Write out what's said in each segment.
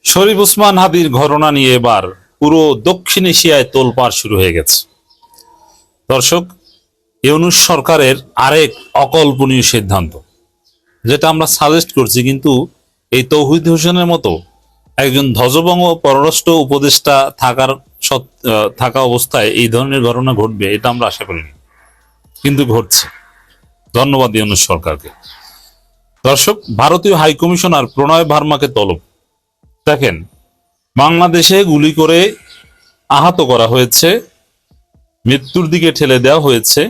শরীফ ওসমান হাদির ঘটনা নিয়ে এবার পুরো দক্ষিণ এশিয়ায় তোলপাড় শুরু হয়ে গেছে। দর্শক, ইউনূস সরকারের আরেক অকল্পনীয় সিদ্ধান্ত, যেটা আমরা সাজেস্ট করছি, কিন্তু এই তৌহিদ হোসেনের মতো একজন ধ্বজভঙ্গ পররাষ্ট্র উপদেষ্টা থাকা অবস্থায় এই ধরনের ঘটনা ঘটবে এটা আমরা আশা করিনি, কিন্তু ঘটছে। ধন্যবাদ ইউনূস সরকারকে। দর্শক, ভারতীয় হাই কমিশনার প্রণয় ভার্মাকে তলব। দেখেন, বাংলাদেশে গুলি করে আহত করা হয়েছে, মৃত্যুর দিকে ঠেলে দেওয়া হয়েছে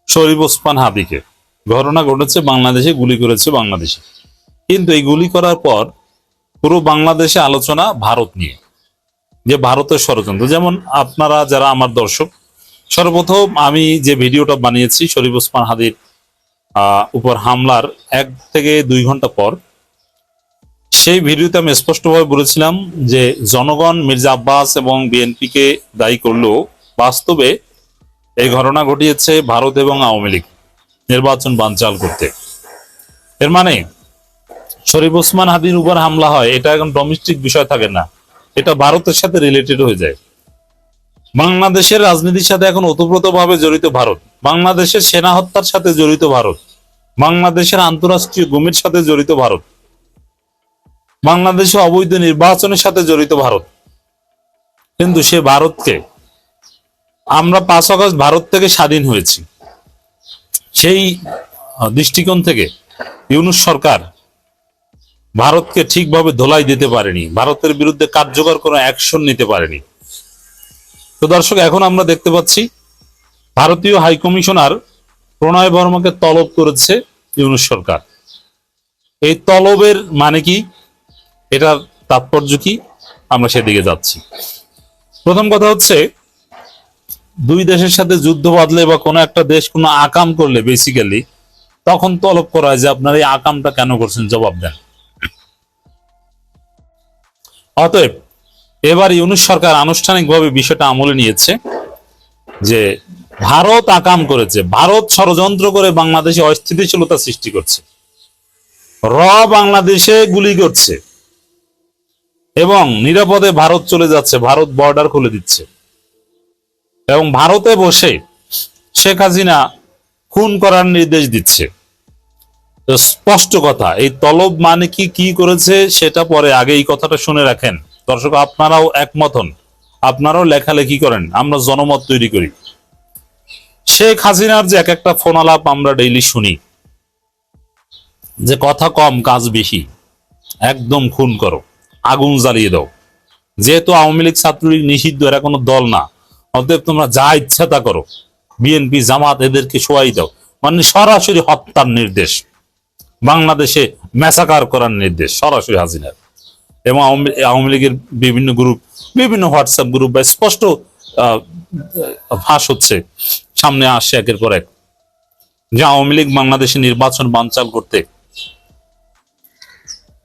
শরীফ ওসমান হাদিকে। ঘটনা ঘটেছে বাংলাদেশে, গুলি করেছে বাংলাদেশে, কিন্তু এই গুলি করার পর পুরো বাংলাদেশে আলোচনা ভারত নিয়ে, যে ভারতের ষড়যন্ত্র। যেমন আপনারা যারা আমার দর্শক, সর্বপ্রথম আমি যে ভিডিওটা বানিয়েছি শরীফ ওসমান হাদির উপর হামলার 1 থেকে 2 ঘন্টা পর, সেই ভিডিওতে আমি স্পষ্টভাবে বলেছিলাম যে জনগণ মির্জা আব্বাস এবং বিএনপিকে দায়ী করলেও বাস্তবে এই ঘটনা ঘটিয়েছে ভারত এবং আওয়ামী লীগ নির্বাচন বানচাল করতে। এর মানে শরীফ ওসমান হাদির উপর হামলা হয়, এটা এখন ডোমেস্টিক বিষয় থাকে না, এটা ভারতের সাথে রিলেটেড হয়ে যায়। বাংলাদেশের রাজনীতির সাথে এখন ওতপ্রোতভাবে জড়িত ভারত, বাংলাদেশের সেনা হত্যার সাথে জড়িত ভারত, বাংলাদেশের আন্তঃরাষ্ট্রীয় গুমের সাথে জড়িত ভারত, বাংলাদেশে অবৈধ নির্বাচনের সাথে জড়িত ভারত। কিন্তু সে ভারতকে আমরা 5 আগস্ট ভারত থেকে স্বাধীন হয়েছি, সেই দৃষ্টিকোণ থেকে ইউনূস সরকার ভারতকে ঠিকভাবে ধোলাই দিতে পারেনি, ভারতের বিরুদ্ধে কার্যকর কোনো অ্যাকশন নিতে পারেনি। তো দর্শক, এখন আমরা দেখতে পাচ্ছি ভারতীয় হাই কমিশনার প্রণয় ভার্মাকে তলব করেছে ইউনূস সরকার। এই তলবের মানে কি, এটার তাৎপর্য কি, আমরা সেদিকে যাচ্ছি। প্রথম কথা হচ্ছে, দুই দেশের সাথে যুদ্ধ বাঁধলে বা কোনো একটা দেশ কোনো আকাম করলে বেসিক্যালি তখন তলব করা হয় যে আপনারা এই আকামটা কেন করছেন, জবাব দেন। অতএব এবার ইউনূস সরকার আনুষ্ঠানিকভাবে বিষয়টা আমলে নিয়েছে যে ভারত আকাম করেছে, ভারত ষড়যন্ত্র করে বাংলাদেশে অস্থিতিশীলতা সৃষ্টি করছে, বাংলাদেশে গুলি করছে এবং নিরাপদে ভারত চলে যাচ্ছে, ভারত বর্ডার খুলে দিচ্ছে এবং ভারতে বসে শেখ হাসিনা খুন করার নির্দেশ দিচ্ছে। স্পষ্ট কথা, এই তলব মানে কি করেছে সেটা পরে, আগে এই কথাটা শুনে রাখেন। দর্শক, আপনারাও একমত হন, আপনারাও লেখালেখি করেন, আমরা জনমত তৈরি করি। শেখ হাসিনার যে এক একটা ফোন আলাপ আমরা ডেইলি শুনি, যে কথা কম কাজ বেশি, একদম খুন করো, আগুন জ্বালিয়ে দাও, যেহেতু আওয়ামী লীগ ছাত্রলীগ নিষিদ্ধ, এরা কোনো দল না, অতএব তোমরা যা ইচ্ছা তা করো, বিএনপি জামাত এদেরকে শোয়াই দাও, মানে সরাসরি হত্যার নির্দেশ, বাংলাদেশে ম্যাসাকার করার নির্দেশ সরাসরি হাসিনার। এবং আওয়ামী লীগের বিভিন্ন গ্রুপ, বিভিন্ন হোয়াটসঅ্যাপ গ্রুপ বা স্পষ্ট ফাঁস হচ্ছে, সামনে আসছে একের পর এক, যে আওয়ামী লীগ বাংলাদেশে নির্বাচন বানচাল করতে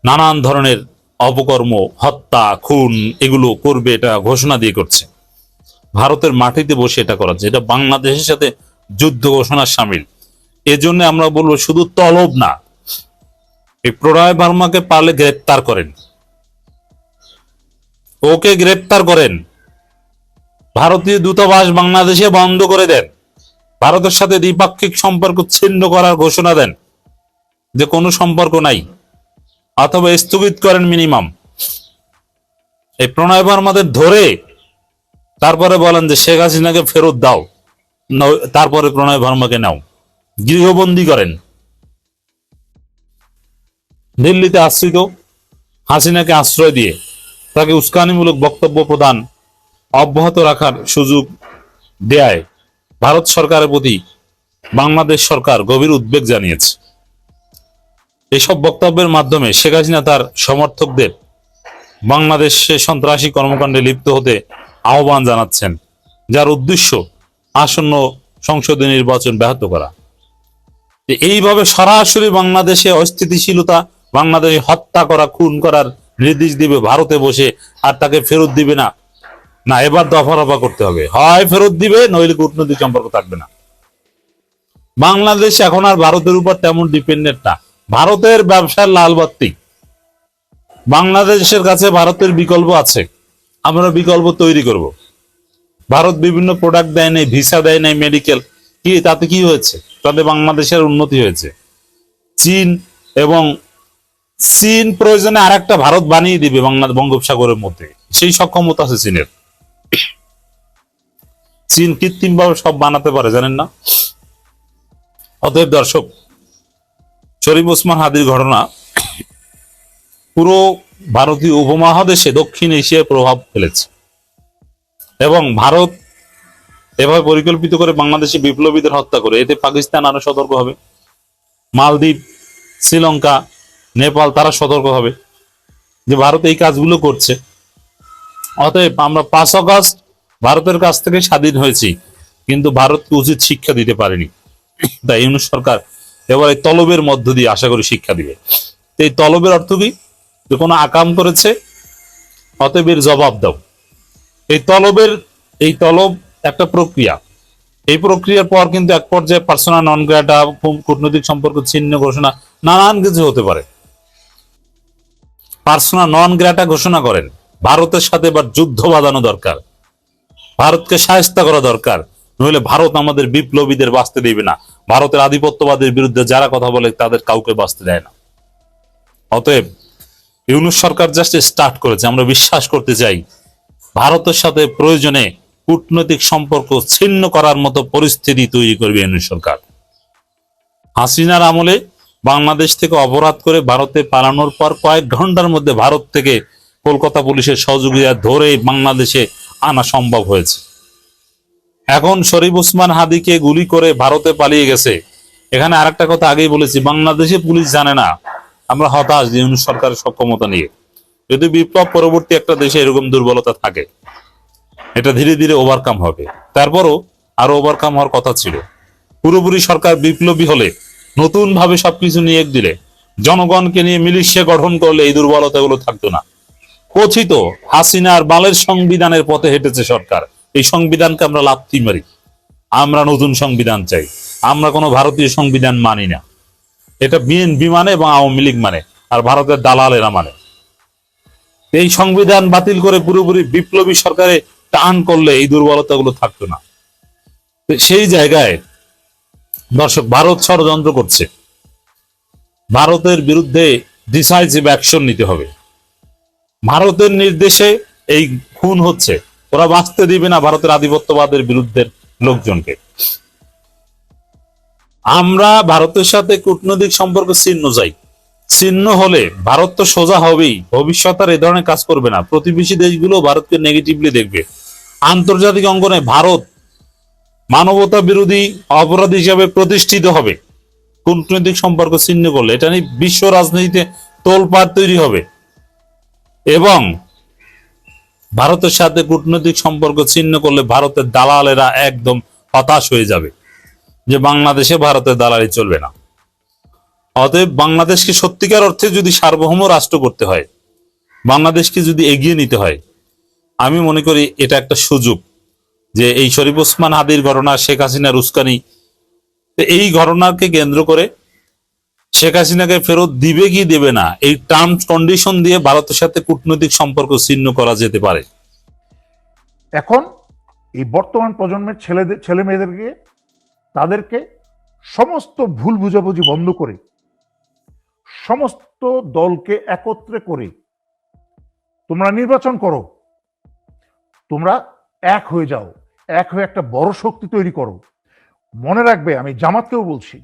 নানান ধরনের অপকর্ম, হত্যা, খুন এগুলো করবে, এটা ঘোষণা দিয়ে করছে। ভারতের মাটিতে বসে এটা করা হচ্ছে, এটা বাংলাদেশের সাথে যুদ্ধ ঘোষণার সামিল। এজন্য আমরা বলবো শুধু তলব না, এই প্রণয় ভার্মাকে পারলে গ্রেপ্তার করেন, ওকে গ্রেপ্তার করেন, ভারতীয় দূতাবাস বাংলাদেশে বন্ধ করে দেন, ভারতের সাথে দ্বিপাক্ষিক সম্পর্ক ছিন্ন করার ঘোষণা দেন, যে কোনো সম্পর্ক নাই, অথবা স্থগিত করেন মিনিমাম। এই প্রণয় ভার্মাদের ধরে তারপরে বলেন যে শেখ হাসিনাকে ফেরত দাও, তারপরে প্রণয় ভার্মাকে নাও, গৃহবন্দী করেন, দিল্লিতে আশ্রিত হাসিনাকে আশ্রয় দিয়ে তাকে উস্কানিমূলক বক্তব্য প্রদান অব্যাহত রাখার সুযোগ দেয় ভারত সরকারের প্রতি বাংলাদেশ সরকার গভীর উদ্বেগ জানিয়েছে। এসব বক্তব্যের মাধ্যমে শেখ হাসিনা তার সমর্থকদের বাংলাদেশে সন্ত্রাসী কর্মকাণ্ডে লিপ্ত হতে আহ্বান জানাচ্ছেন, যার উদ্দেশ্য আসন্ন সংসদীয় নির্বাচন ব্যাহত করা। এইভাবে সরাসরি বাংলাদেশে অস্থিতিশীলতা, বাংলাদেশে হত্যা করা, খুন করার নির্দেশ দিবে ভারতে বসে, আর তাকে ফেরত দিবে না। না, এবার দফা রফা করতে হবে, হয় ফেরত দিবে, নইলে কূটনৈতিক সম্পর্ক থাকবে না। বাংলাদেশ এখন আর ভারতের উপর তেমন ডিপেন্ডেন্ট না, ভারতের ব্যবসার লাল বাতি, বাংলাদেশের কাছে ভারতের বিকল্প আছে, আমরা বিকল্প তৈরি করব। ভারত বিভিন্ন প্রোডাক্ট দেয় নাই, ভিসা দেয় নাই, মেডিকেল, কি তাতে কি হয়েছে? তাতে বাংলাদেশের উন্নতি হয়েছে। চীন এবং চীন প্রয়োজনে আর একটা ভারত বানিয়ে দিবে বাংলাদেশ বঙ্গোপসাগরের মধ্যে, সেই সক্ষমতা আছে চীনের। চীন কৃত্রিম ভাবে সব বানাতে পারে, জানেন না? অতএব দর্শক, শরীফ ওসমান হাদির ঘটনা পুরো ভারতীয় উপমহাদেশে, দক্ষিণ এশিয়ায় প্রভাব ফেলেছে। এবং ভারত এভাবে পরিকল্পিত করে বাংলাদেশে বিপ্লবীদের হত্যা করে, এতে পাকিস্তান আরো সতর্ক হবে, মালদ্বীপ, শ্রীলঙ্কা, নেপাল তারা সতর্ক হবে যে ভারত এই কাজগুলো করছে। অতএব আমরা 5 আগস্ট ভারতের কাছ থেকে স্বাধীন হয়েছি, কিন্তু ভারতকে উচিত শিক্ষা দিতে পারেনি। তাই ইউনূস সরকার এবার এই তলবের মধ্য দিয়ে আশা করি শিক্ষা দিবে। এই তলবের অর্থ কি? যে কোনো আকাম করেছে, অতএব এর জবাব দাও। এই তলব একটা প্রক্রিয়া। এই প্রক্রিয়ার পর কিন্তু এক পর্যায়ে পার্সোনা নন গ্রাটা, কূটনৈতিক সম্পর্ক ছিন্ন ঘোষণা, নানান কিছু হতে পারে। পার্সোনা নন গ্রাটা ঘোষণা করেন, ভারতের সাথে এবার যুদ্ধ বাঁধানো দরকার, ভারতকে শায়েস্তা করা দরকার, নইলে ভারত আমাদের বিপ্লবীদের বাঁচতে দেবে না। ভারতের আধিপত্যবাদের বিরুদ্ধে যারা কথা বলে তাদের কাউকে বাঁচতে দেয় না। অতএব ইউনূস সরকার জাস্ট স্টার্ট করেছে, আমরা বিশ্বাস করতে চাই ভারতের সাথে প্রয়োজনে কূটনৈতিক সম্পর্ক ছিন্ন করার মতো পরিস্থিতি তৈরি করবে ইউনূস সরকার। হাসিনার আমলে বাংলাদেশ থেকে অপরাধ করে ভারতে পালানোর পর কয়েক ঘন্টার মধ্যে ভারত থেকে কলকাতা পুলিশের সহযোগিতা ধরে বাংলাদেশে আনা সম্ভব হয়েছে। এখন শরীফ ওসমান হাদিকে গুলি করে ভারতে পালিয়ে গেছে। এখানে আরেকটা কথা আগেই বলেছি, বাংলাদেশে পুলিশ জানে না। আমরা হতাশ ইউনূস সরকারের সক্ষমতা নিয়ে। যদি বিপ্লব পরবর্তী একটা দেশে এরকম দুর্বলতা থাকে, এটা ধীরে ধীরে ওভারকাম হবে। তারপরও আরো ওভারকাম হওয়ার কথা ছিল। পুরোপুরি সরকার বিপ্লবী হলে, নতুন ভাবে সবকিছু নিয়ে দিলে, জনগণকে নিয়ে মিলিশিয়া গঠন করলে এই দুর্বলতাগুলো থাকতো না। কথিত হাসিনার বালের সংবিধানের পথে হেঁটেছে সরকার। এই সংবিধানকে আমরা লাথি মারি। আমরা নতুন সংবিধান চাই। আমরা কোনো ভারতীয় সংবিধান মানি না। এটা বিএনপি মানে এবং আওয়ামী লীগ মানে, আর ভারতের দালালেরা মানে। এই সংবিধান বাতিল করে পুরোপুরি বিপ্লবী সরকারে টান করলে এই দুর্বলতাগুলো থাকতো না। সেই জায়গায় দর্শক, ভারত ষড়যন্ত্র করছে। ভারতের বিরুদ্ধে ডিসাইসিভ অ্যাকশন নিতে হবে। ভারতের নির্দেশে এই খুন হচ্ছে, ওরা বাঁচতে দিবে না ভারতের আধিপত্যবাদের বিরুদ্ধে লোকজনকে। আমরা ভারতের সাথে কূটনৈতিক সম্পর্ক ছিন্ন চাই। ছিন্ন হলে ভারত তো সোজা হবেই, ভবিষ্যৎ আর এই ধরনের কাজ করবে না। প্রতিবেশী দেশগুলো ভারতকে নেগেটিভলি দেখবে। আন্তর্জাতিক অঙ্গনে ভারত মানবতা বিরোধী অপরাধ হিসাবে প্রতিষ্ঠিত হবে কূটনৈতিক সম্পর্ক ছিন্ন করলে। এটা নিয়ে বিশ্ব রাজনীতিতে তোলপাড় তৈরি হবে এবং ভারতের সাথে কূটনৈতিক সম্পর্ক ছিন্ন করলে ভারতের দালালেরা একদম হতাশ হয়ে যাবে যে বাংলাদেশে ভারতের দালালি চলবে না। অতএব বাংলাদেশকে সত্যিকার অর্থে যদি সার্বভৌম রাষ্ট্র করতে হয়, বাংলাদেশকে যদি এগিয়ে নিতে হয়, আমি মনে করি এটা একটা সুযোগ যে এই শরীফ ওসমান হাদির ঘটনা, শেখ হাসিনার উস্কানি, এই ঘটনাকে কেন্দ্র করে শেখ হাসিনাকে ফেরত দিবে কি দেবে না, এই টার্মস কন্ডিশন দিয়ে ভারতের সাথে কূটনৈতিক সম্পর্ক ছিন্ন করা যেতে পারে। এখন এই বর্তমান প্রজন্মের ছেলে মেয়েদেরকে, তাদেরকে সমস্ত ভুল বুঝাবুঝি বন্ধ করে, সমস্ত দলকে একত্রে করে তোমরা নির্বাচন করো, তোমরা এক হয়ে যাও, এক হয়ে একটা বড় শক্তি তৈরি করো। মনে রাখবে, আমি জামাতকেও বলছি,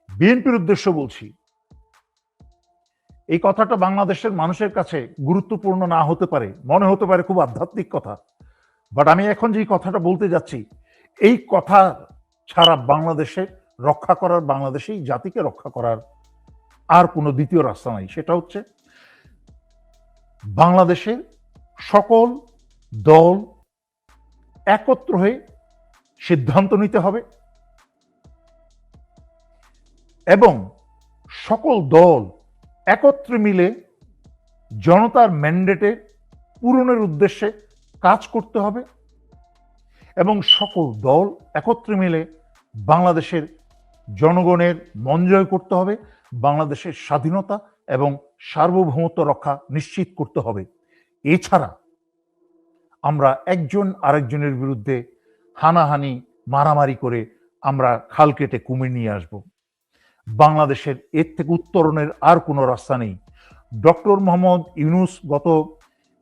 বিএনপির উদ্দেশ্য বলছি, এই কথাটা বাংলাদেশের মানুষের কাছে গুরুত্বপূর্ণ না হতে পারে, মনে হতে পারে খুব আধ্যাত্মিক কথা, বাট আমি এখন যে কথাটা বলতে যাচ্ছি, এই কথা ছাড়া বাংলাদেশে রক্ষা করার, বাংলাদেশেই জাতিকে রক্ষা করার আর কোনো দ্বিতীয় রাস্তা নাই। সেটা হচ্ছে বাংলাদেশের সকল দল একত্র হয়ে সিদ্ধান্ত নিতে হবে এবং সকল দল একত্রে মিলে জনতার ম্যান্ডেটে পূরণের উদ্দেশ্যে কাজ করতে হবে এবং সকল দল একত্রে মিলে বাংলাদেশের জনগণের মন জয় করতে হবে, বাংলাদেশের স্বাধীনতা এবং সার্বভৌমত্ব রক্ষা নিশ্চিত করতে হবে। এছাড়া আমরা একজন আরেকজনের বিরুদ্ধে হানাহানি মারামারি করে আমরা খাল কেটে কুমির নিয়ে আসব। বাংলাদেশের এর থেকে উত্তরণের আর কোনো রাস্তা নেই। ডক্টর মোহাম্মদ ইউনূস গত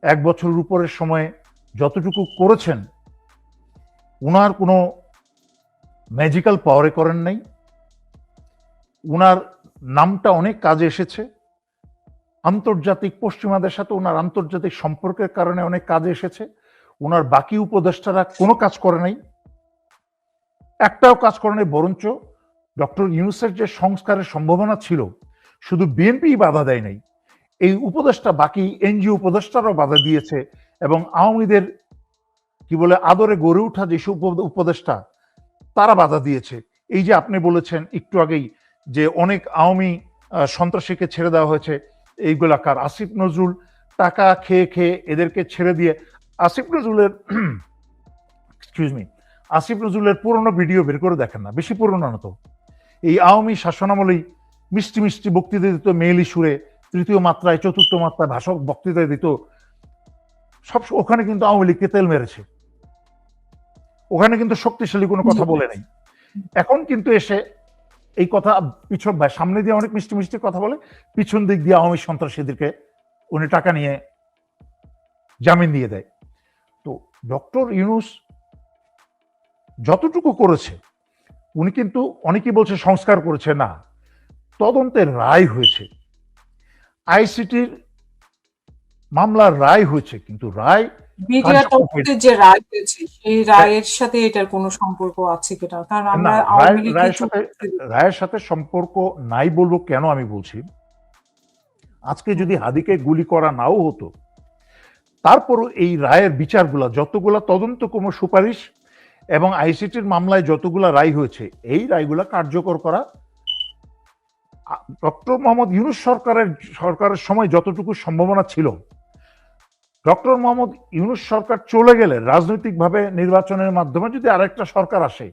1 বছরের উপরের সময়ে যতটুকু করেছেন, উনার কোনো ম্যাজিক্যাল পাওয়ারে করেন নাই। উনার নামটা অনেক কাজে এসেছে, আন্তর্জাতিক পশ্চিমাদের সাথে ওনার আন্তর্জাতিক সম্পর্কের কারণে অনেক কাজে এসেছে। ওনার বাকি উপদেষ্টারা কোনো কাজ করে নাই, একটাও কাজ করে নাই। বরঞ্চ ডক্টর ইউনূসের যে সংস্কারের সম্ভাবনা ছিল, শুধু বিএনপি বাধা দেয় নাই, এই উপদেষ্টা বাকি এনজিও উপদেষ্টারাও বাধা দিয়েছে। এবং আওয়ামীদের কি বলে আদরে গড়ে ওঠা যেসব উপদেষ্টা, তারা বাধা দিয়েছে। এই যে আপনি বলেছেন একটু আগেই যে অনেক আওয়ামী সন্ত্রাসীকে ছেড়ে দেওয়া হয়েছে, এইগুলাকার আসিফ নজরুল টাকা খেয়ে খেয়ে এদেরকে ছেড়ে দিয়ে আসিফ নজরুলের আসিফ নজরুলের পুরনো ভিডিও বের করে দেখেন না, বেশি পুরনো না তো। এই আওয়ামী শাসনামলেই মিষ্টি মিষ্টি বক্তৃতা দিত, মেয়েলি সুরে, তৃতীয় মাত্রায় চতুর্থ মাত্রায় ভাষক বক্তৃতা দিত। সব ওখানে কিন্তু আওয়ামী লীগকে তেল মেরেছে, ওখানে কিন্তু শক্তিশালী কোনো কথা বলে নাই। এখন কিন্তু এসে এই কথা পিছন সামনে দিয়ে অনেক মিষ্টি মিষ্টি কথা বলে, পিছন দিক দিয়ে আওয়ামী সন্ত্রাসীদেরকে উনি টাকা নিয়ে জামিন দিয়ে দেয়। তো ডক্টর ইউনূস যতটুকু করেছে, উনি কিন্তু অনেকেই বলছে সংস্কার করেছে, না, তদন্তের রায় হয়েছে, আইসিটির মামলার রায় হয়েছে, কিন্তু রায় মিডিয়া তদন্তের যে রায় হয়েছে সেই রায়ের সাথে এটার কোনো সম্পর্ক আছে কিনা? কারণ আমরা আওয়ামী লীগ রায়ের সাথে সম্পর্ক নাই বলবো কেন আমি বলছি, আজকে যদি হাদিকে গুলি করা নাও হতো, তারপরও এই রায়ের বিচারগুলা যতগুলা তদন্ত কোনো সুপারিশ এবং আইসিটির মামলায় যতগুলা রায় হয়েছে, এই রায়গুলা কার্যকর করা ডক্টর মোহাম্মদ ইউনূস সরকারের সময় যতটুকু সম্ভাবনা ছিল, ডক্টর মোহাম্মদ ইউনূস সরকার চলে গেলে রাজনৈতিকভাবে নির্বাচনের মাধ্যমে যদি আরেকটা সরকার আসে,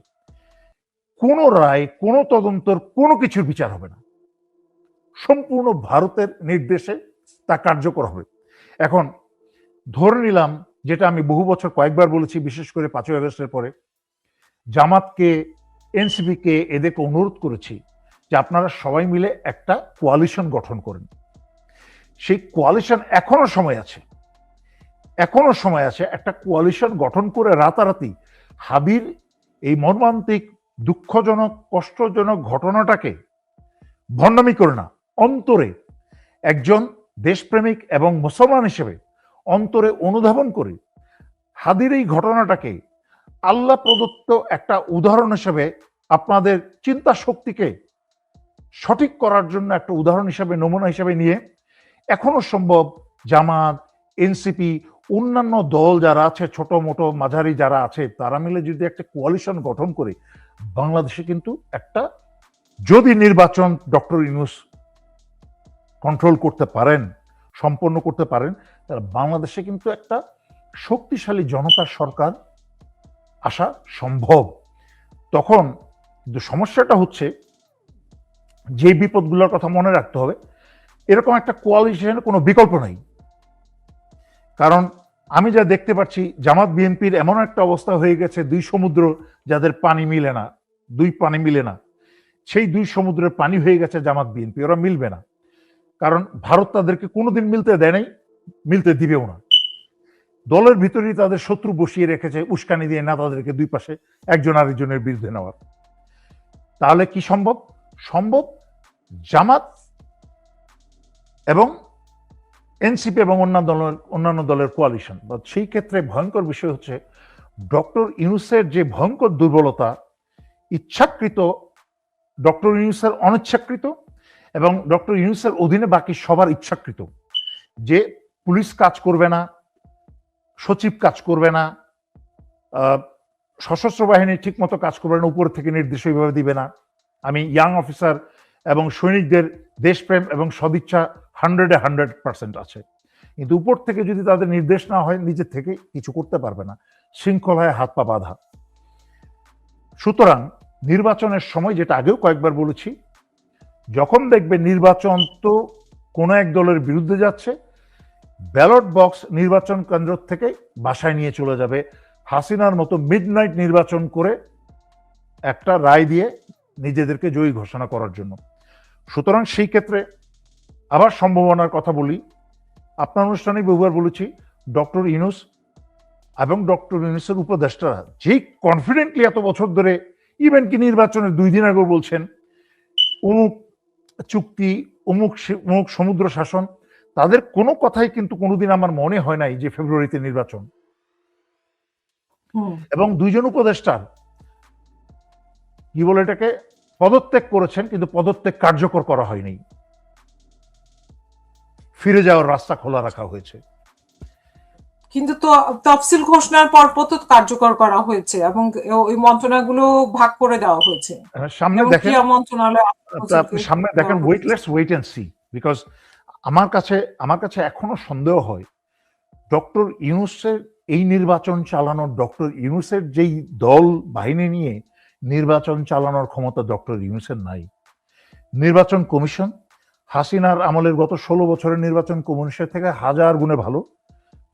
কোন রায়, কোন তদন্তর কোনো কিছুর বিচার হবে না, সম্পূর্ণ ভারতের নির্দেশে তা কার্যকর হবে। এখন ধরে নিলাম, যেটা আমি বহু বছর কয়েকবার বলেছি, বিশেষ করে 5ই আগস্টের পরে জামাতকে, এনসিপিকে, এদেরকে অনুরোধ করেছি যে আপনারা সবাই মিলে একটা কোয়ালিশন গঠন করেন। সেই কোয়ালিশন এখনো সময় আছে, একটা কোয়ালিশন গঠন করে রাতারাতি হাদির এই মর্মান্তিক, দুঃখজনক, কষ্টজনক ঘটনাটাকে ভণ্ডামি করে না, অন্তরে একজন দেশপ্রেমিক এবং মুসলমান হিসেবে অন্তরে অনুধাবন করে হাদির এই ঘটনাটাকে আল্লাহ প্রদত্ত একটা উদাহরণ হিসেবে, আপনাদের চিন্তা শক্তিকে সঠিক করার জন্য একটা উদাহরণ হিসেবে, নমুনা হিসেবে নিয়ে এখনো সম্ভব জামাত, এনসিপি, অন্যান্য দল যারা আছে, ছোট মোটো মাঝারি যারা আছে, তারা মিলে যদি একটা কোয়ালিশন গঠন করে বাংলাদেশে কিন্তু একটা, যদি নির্বাচন ডক্টর ইউনূস কন্ট্রোল করতে পারেন, সম্পন্ন করতে পারেন, তাহলে বাংলাদেশে কিন্তু একটা শক্তিশালী জনতার সরকার আসা সম্ভব। তখন কিন্তু সমস্যাটা হচ্ছে, যে বিপদগুলোর কথা মনে রাখতে হবে, এরকম একটা কোয়ালিশনের কোনো বিকল্প নাই। কারণ আমি যা দেখতে পাচ্ছি, জামাত বিএনপির এমন একটা অবস্থা হয়ে গেছে, দুই সমুদ্র যাদের পানি মিলে না, সেই দুই সমুদ্রের পানি হয়ে গেছে জামাত বিএনপি, ওরা মিলবে না। কারণ ভারত তাদেরকে কোনোদিন মিলতে দেয় নাই, মিলতে দিবেও না। দলের ভিতরেই তাদের শত্রু বসিয়ে রেখেছে, উস্কানি দিয়ে নেতাদেরকে দুই পাশে একজন আরেকজনের বিরুদ্ধে নেওয়ার। তাহলে কি সম্ভব? জামাত এবং এনসিপি এবং অন্যান্য দলের কোয়ালিশন। সেই ক্ষেত্রে ভয়ঙ্কর বিষয় হচ্ছে, ডক্টর ইউনূসের যে ভয়ঙ্কর দুর্বলতা, ইচ্ছাকৃত, ডক্টর ইউনূসের অনিচ্ছাকৃত এবং ডক্টর ইউনূসের অধীনে বাকি সবার ইচ্ছাকৃত, যে পুলিশ কাজ করবে না, সচিব কাজ করবে না, সশস্ত্র বাহিনী ঠিক মতো কাজ করবে না, উপর থেকে নির্দেশ ওইভাবে দিবে না। আমি ইয়াং অফিসার এবং সৈনিকদের দেশপ্রেম এবং সদিচ্ছা 100% আছে, কিন্তু উপর থেকে যদি তাদের নির্দেশ না হয়, নিজে থেকে কিছু করতে পারবে না, শৃঙ্খলায় হাত পা বাঁধা। সুতরাং নির্বাচনের সময়, যেটা আগেও কয়েকবার বলেছি, যখন দেখবে নির্বাচন তো কোন এক দলের বিরুদ্ধে যাচ্ছে, ব্যালট বক্স নির্বাচন কেন্দ্র থেকে বাসায় নিয়ে চলে যাবে, হাসিনার মতো মিডনাইট নির্বাচন করে একটা রায় দিয়ে নিজেদেরকে জয়ী ঘোষণা করার জন্য। সুতরাং সেই ক্ষেত্রে আবার সম্ভাবনার কথা বলি, আপনার অনুষ্ঠানে বহুবার বলেছি, ডক্টর ইউনূস এবং ডক্টর ইউনূসের উপদেষ্টারা যেই কনফিডেন্টলি এত বছর ধরে, ইভেন কি নির্বাচনের 2 দিন আগে বলছেন অমুক চুক্তি, অমুক সমুদ্র শাসন, তাদের কোনো কথাই কিন্তু কোনোদিন আমার মনে হয় নাই যে ফেব্রুয়ারিতে নির্বাচন। এবং 2 জন উপদেষ্টার কি বলে এটাকে পদত্যাগ করেছেন, কিন্তু পদত্যাগ কার্যকর করা হয়নি, ফিরে যাওয়ার রাস্তা খোলা রাখা হয়েছে। কিন্তু তো তফসিল ঘোষণার পর তো কার্যকর করা হয়েছে এবং ওই মন্ত্রণালয়গুলো ভাগ করে দেওয়া হয়েছে। সামনে এবং দেখেন, ক্রীড়া মন্ত্রণালয় আপনি সামনে দেখেন, let's wait and see, because আমার কাছে এখনো সন্দেহ হয় ডক্টর ইউনূসের এই নির্বাচন চালানোর, ডক্টর ইউনূসের যেই দল বাহিনী নিয়ে নির্বাচন চালানোর ক্ষমতা ডক্টর ইউনূসের নাই। নির্বাচন কমিশন হাসিনার আমলের গত 16 বছরের নির্বাচন কমিশনের থেকে 1000 গুণে ভালো,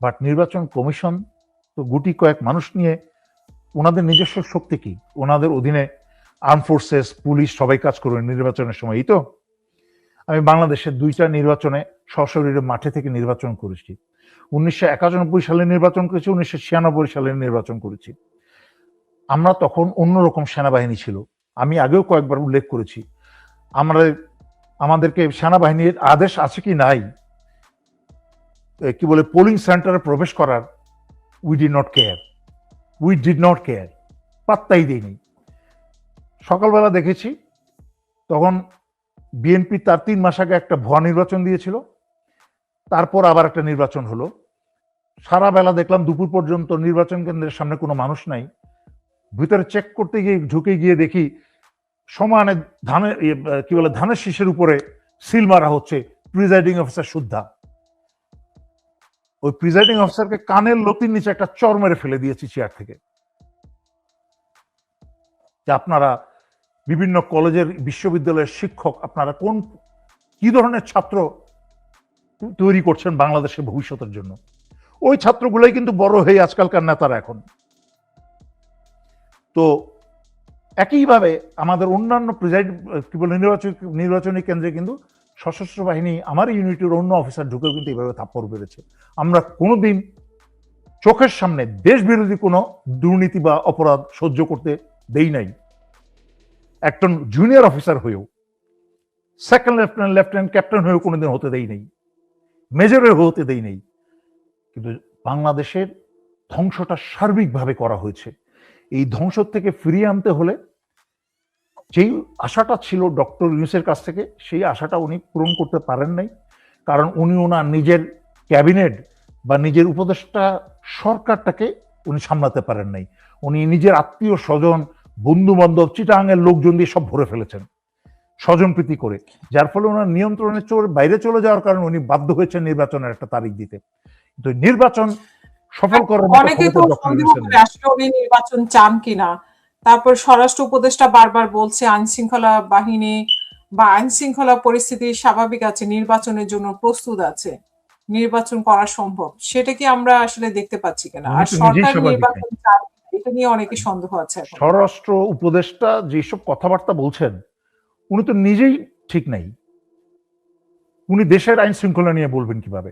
বাট নির্বাচন কমিশন তো গুটি কয়েক মানুষ নিয়ে, ওনাদের নিজস্ব শক্তি কি, ওনাদের অধীনে আর্ম ফোর্সেস, পুলিশ সবাই কাজ করবে নির্বাচনের সময়। এই তো আমি বাংলাদেশের 2টা নির্বাচনে সশরীরে মাঠে থেকে নির্বাচন করেছি। 1991 সালে নির্বাচন করেছি, 1996 সালে নির্বাচন করেছি। আমরা তখন অন্যরকম সেনাবাহিনী ছিল, আমি আগেও কয়েকবার উল্লেখ করেছি। আমাদেরকে সেনাবাহিনীর আদেশ আছে কি নাই, কি বলে, পোলিং সেন্টারে প্রবেশ করার, উই ডিড নট কেয়ার, পাত্তাই দিইনি। সকালবেলা দেখেছি তখন বিএনপি তার 3 মাস আগে একটা ভুয়া নির্বাচন দিয়েছিল, তারপর আবার একটা নির্বাচন হলো। সারা বেলা দেখলাম দুপুর পর্যন্ত নির্বাচন কেন্দ্রের সামনে কোনো মানুষ নাই। ভিতরে চেক করতে গিয়ে ঢুকে গিয়ে দেখি সমানে ধানের শীষের উপরে সিল মারা হচ্ছে, প্রিজাইডিং অফিসার সুদ্ধা। ওই প্রিজাইডিং অফিসারকে কানের লতির নিচে একটা চর মেরে ফেলে দিয়েছি চেয়ার থেকে। যে আপনারা বিভিন্ন কলেজের, বিশ্ববিদ্যালয়ের শিক্ষক, আপনারা কি ধরনের ছাত্র তৈরি করছেন বাংলাদেশের ভবিষ্যতের জন্য? ওই ছাত্রগুলোই কিন্তু বড় হয়ে আজকালকার নেতারা এখন। তো একইভাবে আমাদের অন্যান্য নির্বাচনী কেন্দ্রে কিন্তু সশস্ত্র বাহিনী, আমার ইউনিটের অন্য অফিসার ঢুকেও কিন্তু এইভাবে থাপ্পড় বেড়েছে। আমরা কোনোদিন চোখের সামনে দেশ বিরোধী কোনো দুর্নীতি বা অপরাধ সহ্য করতে দেই নাই, একজন জুনিয়র অফিসার হয়েও, সেকেন্ড লেফটেন্যান্ট ক্যাপ্টেন হয়েও কোনোদিন হতে দেই নেই, মেজরে হতে দেই নেই। কিন্তু বাংলাদেশের ধ্বংসটা সার্বিকভাবে করা হয়েছে। এই ধ্বংস থেকে ফিরিয়ে আনতে হলে যেই আশাটা ছিল ডক্টর ইউনূসের কাছ থেকে, সেই আশাটা উনি পূরণ করতে পারেন নাই। কারণ উনি ওনার নিজের ক্যাবিনেট বা নিজের উপদেষ্টা সরকারটাকে উনি সামলাতে পারেন নাই। উনি নিজের আত্মীয় স্বজন, বন্ধু বান্ধব, চিটাঙের লোকজন দিয়ে সব ভরে ফেলেছেন স্বজনপ্রীতি করে, যার ফলে ওনার নিয়ন্ত্রণের বাইরে চলে যাওয়ার কারণে উনি বাধ্য হয়েছেন নির্বাচনের একটা তারিখ দিতে। কিন্তু নির্বাচন সফল করার মতো অনেকে তো সন্দেহ করে আসলে উনি নির্বাচন চান কিনা। তারপর স্বরাষ্ট্র উপদেষ্টা বারবার বলছে আইন শৃঙ্খলা বাহিনী বা আইন শৃঙ্খলা পরিস্থিতি স্বাভাবিক আছে, নির্বাচনের জন্য প্রস্তুত আছে, নির্বাচন করা সম্ভব। সেটা কি আমরা আসলে দেখতে পাচ্ছি কিনা? আর সরকার নির্বাচন চান, এটা নিয়ে অনেকে সন্দেহ আছে। স্বরাষ্ট্র উপদেষ্টা যেসব কথাবার্তা বলছেন, উনি তো নিজেই ঠিক নাই। উনি দেশের আইন শৃঙ্খলা নিয়ে বলবেন কিভাবে?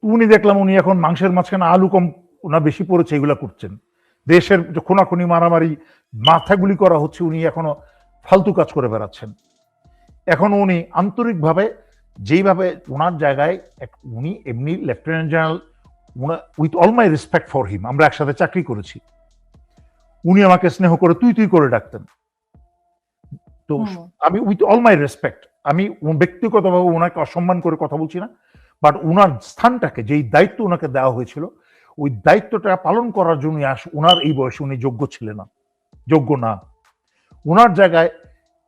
উনি দেখলাম উনি এখন মাংসের মাঝখানে আলু কম ওনার বেশি পড়েছে, এগুলা করছেন। দেশের খুনাখুনি, মারামারি, মাথাগুলি করা হচ্ছে, উনি এখনো ফালতু কাজ করে বেড়াচ্ছেন। এখন উনি আন্তরিকভাবে, যেইভাবে ওনার জায়গায় উনি এমনি lieutenant general, with all my respect for him, আমরা একসাথে চাকরি করেছি, উনি আমাকে স্নেহ করে তুই করে ডাকতেন। তো আমি উইথ অল মাই রেসপেক্ট, আমি ব্যক্তিগতভাবে ওনাকে অসম্মান করে কথা বলছি না, বাট ওনার স্থানটাকে, যেই দায়িত্ব ওনাকে দেওয়া হয়েছিল, ওই দায়িত্বটা পালন করার জন্য ওনার এই বয়সে উনি যোগ্য না। ওনার জায়গায়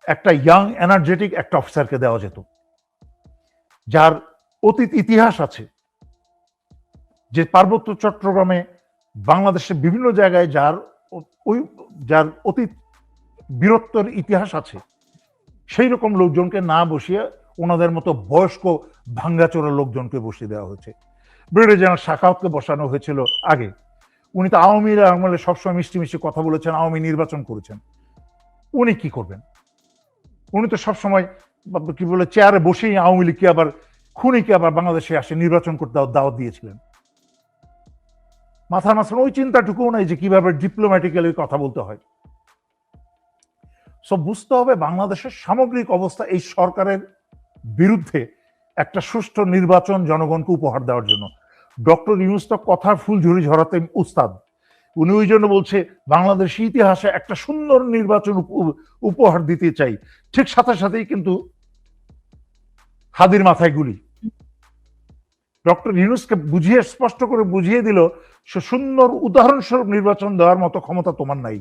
একটা ইয়াং এনার্জেটিক একটা অফিসারকে দেওয়া যেত, যার অতীত ইতিহাস আছে, যে পার্বত্য চট্টগ্রামে, বাংলাদেশের বিভিন্ন জায়গায় যার অতীত বীরত্বের ইতিহাস আছে, সেই রকম লোকজনকে না বসিয়ে ওনাদের মতো বয়স্ক ভাঙ্গাচোরা লোকজনকে বসিয়ে দেওয়া হয়েছে। ব্রিগেডিয়ার জেনারেল সাখাওয়াতকে বসানো হয়েছিল আগে। উনি তো আওয়ামী আমলে সবসময় মিষ্টি মিষ্টি কথা বলেছেন, আওয়ামী নির্বাচন করেছেন। উনি কি করবেন? উনি তো সবসময় কি বলে চেয়ারে বসেই আওয়ামী লীগকে আবার খুনিকে আবার বাংলাদেশে আসে নির্বাচন করতে দাওয়াত দিয়েছিলেন। মাথার মাঝখানে ওই চিন্তাটুকুও নাই যে কিভাবে ডিপ্লোম্যাটিক্যালি কথা বলতে হয়। সব বুঝতে হবে বাংলাদেশের সামগ্রিক অবস্থা এই সরকারের বিরুদ্ধে একটা সুষ্ঠু নির্বাচন জনগণকে উপহার দেওয়ার জন্য। ডক্টর ইউনূস তো কথার ফুলঝুরি ঝরাতে উস্তাদ। উনি ওই জন্য বলছে বাংলাদেশের ইতিহাসে একটা সুন্দর নির্বাচন উপহার দিতে চাই, ঠিক সাথে সাথেই কিন্তু হাদির মাথায় গুলি। ডক্টর ইউনূসকে বুঝিয়ে স্পষ্ট করে বুঝিয়ে দিল সে সুন্দর উদাহরণস্বরূপ নির্বাচন দেওয়ার মতো ক্ষমতা তোমার নাই।